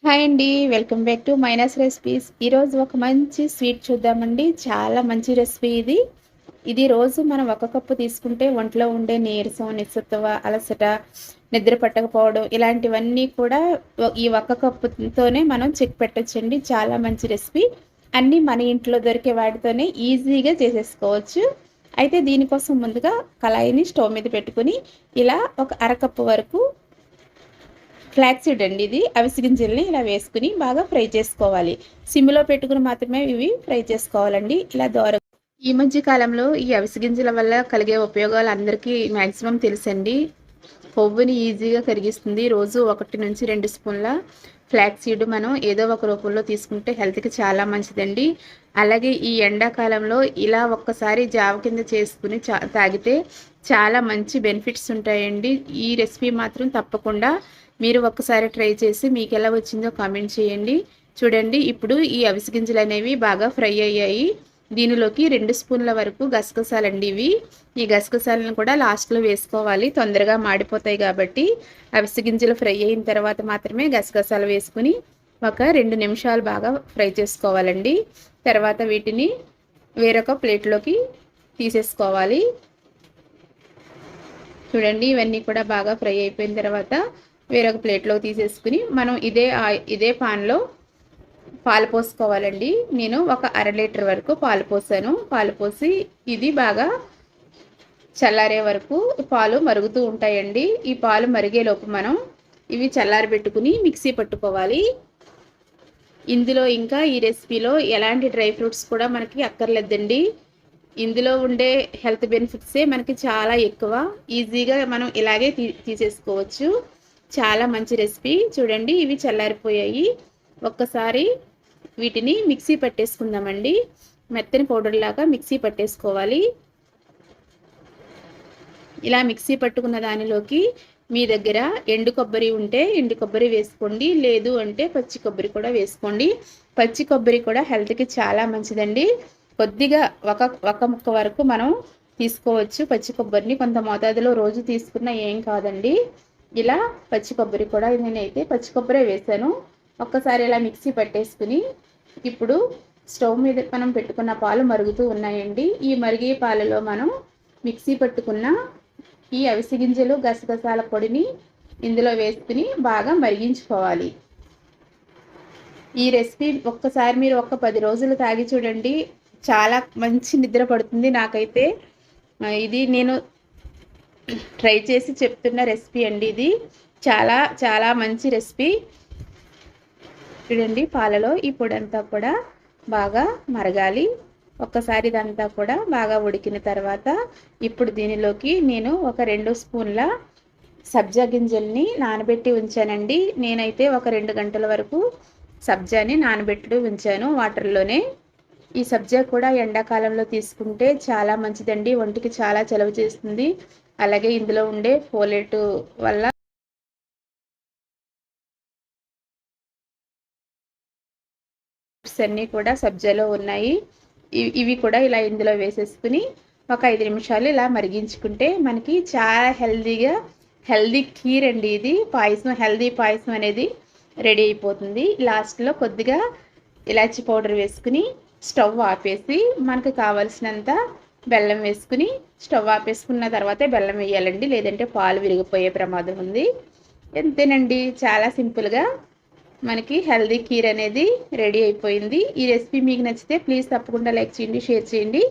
Hi అండి. Welcome back to minus recipes. ఈరోజు ఒక మంచి స్వీట్ చూద్దామండి. చాలా మంచి రెసిపీ ఇది. ఇది రోజు మనం ఒక కప్పు తీసుకుంటే ఒంట్లో ఉండే నీరసం, నిస్సత్తువ, అలసట, నిద్ర పట్టకపోవడం ఇలాంటివన్నీ కూడా ఈ ఒక్క కప్పుతోనే మనం చెక్ పెట్టొచ్చండి. చాలా మంచి రెసిపీ. అన్నీ మన ఇంట్లో దొరికే వాటితోనే ఈజీగా చేసేసుకోవచ్చు. అయితే దీనికోసం ముందుగా కళాయిని స్టవ్ మీద పెట్టుకొని ఇలా ఒక అరకప్పు వరకు ఫ్లాక్సీడ్ అండి ఇది. అవిసె గింజల్ని ఇలా వేసుకుని బాగా ఫ్రై చేసుకోవాలి. సిమ్లో పెట్టుకుని మాత్రమే ఇవి ఫ్రై చేసుకోవాలండి. ఇలా ఈ మధ్య కాలంలో ఈ అవిసె గింజల వల్ల కలిగే ఉపయోగాలు అందరికీ మ్యాక్సిమం తెలుసండి. కొవ్వుని ఈజీగా కరిగిస్తుంది. రోజు 1-2 స్పూన్ల ఫ్లాక్సీడ్ మనం ఏదో ఒక రూపంలో తీసుకుంటే హెల్త్కి చాలా మంచిదండి. అలాగే ఈ ఎండాకాలంలో ఇలా ఒక్కసారి జావ కింద చేసుకుని తాగితే చాలా మంచి బెనిఫిట్స్ ఉంటాయండి. ఈ రెసిపీ మాత్రం తప్పకుండా మీరు ఒక్కసారి ట్రై చేసి మీకు ఎలా వచ్చిందో కామెంట్ చేయండి. చూడండి, ఇప్పుడు ఈ అవిసె గింజలు అనేవి బాగా ఫ్రై అయ్యాయి. దీనిలోకి 2 స్పూన్ల వరకు గసగసాలండి ఇవి. ఈ గసగసాలను కూడా లాస్ట్లో వేసుకోవాలి, తొందరగా మాడిపోతాయి కాబట్టి. అవిసె గింజలు ఫ్రై అయిన తర్వాత మాత్రమే గసగసాలు వేసుకుని ఒక 2 నిమిషాలు బాగా ఫ్రై చేసుకోవాలండి. తర్వాత వీటిని వేరొక ప్లేట్లోకి తీసేసుకోవాలి. చూడండి, ఇవన్నీ కూడా బాగా ఫ్రై అయిపోయిన తర్వాత వేరొక ప్లేట్లో తీసేసుకుని మనం ఇదే పాన్లో పాలు పోసుకోవాలండి. నేను ఒక 1/2 లీటర్ వరకు పాలు పోసాను. పాలు పోసి ఇది బాగా చల్లారే వరకు పాలు మరుగుతూ ఉంటాయండి. ఈ పాలు మరిగేలోపు మనం ఇవి చల్లారబెట్టుకుని మిక్సీ పట్టుకోవాలి. ఇందులో ఇంకా ఈ రెసిపీలో ఎలాంటి డ్రై ఫ్రూట్స్ కూడా మనకి అక్కర్లేదండి. ఇందులో ఉండే హెల్త్ బెనిఫిట్సే మనకి చాలా ఎక్కువ. ఈజీగా మనం ఇలాగే తీసేసుకోవచ్చు. చాలా మంచి రెసిపీ. చూడండి, ఇవి చల్లారిపోయాయి. ఒక్కసారి వీటిని మిక్సీ పట్టేసుకుందామండి. మెత్తని పౌడర్ లాగా మిక్సీ పట్టేసుకోవాలి. ఇలా మిక్సీ పట్టుకున్న దానిలోకి మీ దగ్గర ఎండు కొబ్బరి ఉంటే ఎండు కొబ్బరి వేసుకోండి, లేదు అంటే పచ్చి కొబ్బరి కూడా వేసుకోండి. పచ్చి కొబ్బరి కూడా హెల్త్కి చాలా మంచిదండి. కొద్దిగా ఒక ముక్క వరకు మనం తీసుకోవచ్చు పచ్చి కొబ్బరిని. కొంత మోతాదులో రోజు తీసుకున్నా ఏం కాదండి. ఇలా పచ్చి కొబ్బరి కూడా నేనైతే పచ్చి కొబ్బరే వేసాను. ఒక్కసారి ఇలా మిక్సీ పట్టేసుకుని ఇప్పుడు స్టవ్ మీద మనం పెట్టుకున్న పాలు మరుగుతూ ఉన్నాయండి. ఈ మరిగే పాలలో మనం మిక్సీ పట్టుకున్న ఈ అవిసె గింజలు గసగసాల పొడిని ఇందులో వేసుకుని బాగా మరిగించుకోవాలి. ఈ రెసిపీ ఒక్కసారి మీరు 10 రోజులు తాగి చూడండి, చాలా మంచి నిద్ర పడుతుంది. నాకైతే ఇది నేను ట్రై చేసి చెప్తున్న రెసిపీ అండి. ఇది చాలా చాలా మంచి రెసిపీ. చూడండి, పాలలో ఈ పొడి అంతా కూడా బాగా మరగాలి. ఒక్కసారి ఇదంతా కూడా బాగా ఉడికిన తర్వాత ఇప్పుడు దీనిలోకి నేను ఒక 2 స్పూన్ల సబ్జా గింజల్ని నానబెట్టి ఉంచానండి. నేనైతే ఒక 2 గంటల వరకు సబ్జాని నానబెట్టి ఉంచాను వాటర్లోనే. ఈ సబ్జా కూడా ఎండాకాలంలో తీసుకుంటే చాలా మంచిదండి. ఒంటికి చాలా చలవ చేస్తుంది. అలాగే ఇందులో ఉండే ఫోలేట్ వల్ల అన్నీ కూడా సబ్జాలో ఉన్నాయి. ఇవి కూడా ఇలా ఇందులో వేసేసుకుని ఒక 5 నిమిషాలు ఇలా మరిగించుకుంటే మనకి చాలా హెల్దీ కీర్ అండి ఇది. పాయసం, హెల్దీ పాయసం అనేది రెడీ అయిపోతుంది. లాస్ట్లో కొద్దిగా ఇలాచీ పౌడర్ వేసుకుని స్టవ్ ఆపేసి మనకు కావాల్సినంత బెల్లం వేసుకుని స్టవ్ ఆపేసుకున్న తర్వాతే బెల్లం వేయాలండి, లేదంటే పాలు విరిగిపోయే ప్రమాదం ఉంది. అంతేనండి, చాలా సింపుల్గా మనకి హెల్దీ కీర్ అనేది రెడీ అయిపోయింది. ఈ రెసిపీ మీకు నచ్చితే ప్లీజ్ తప్పకుండా లైక్ చేయండి, షేర్ చేయండి.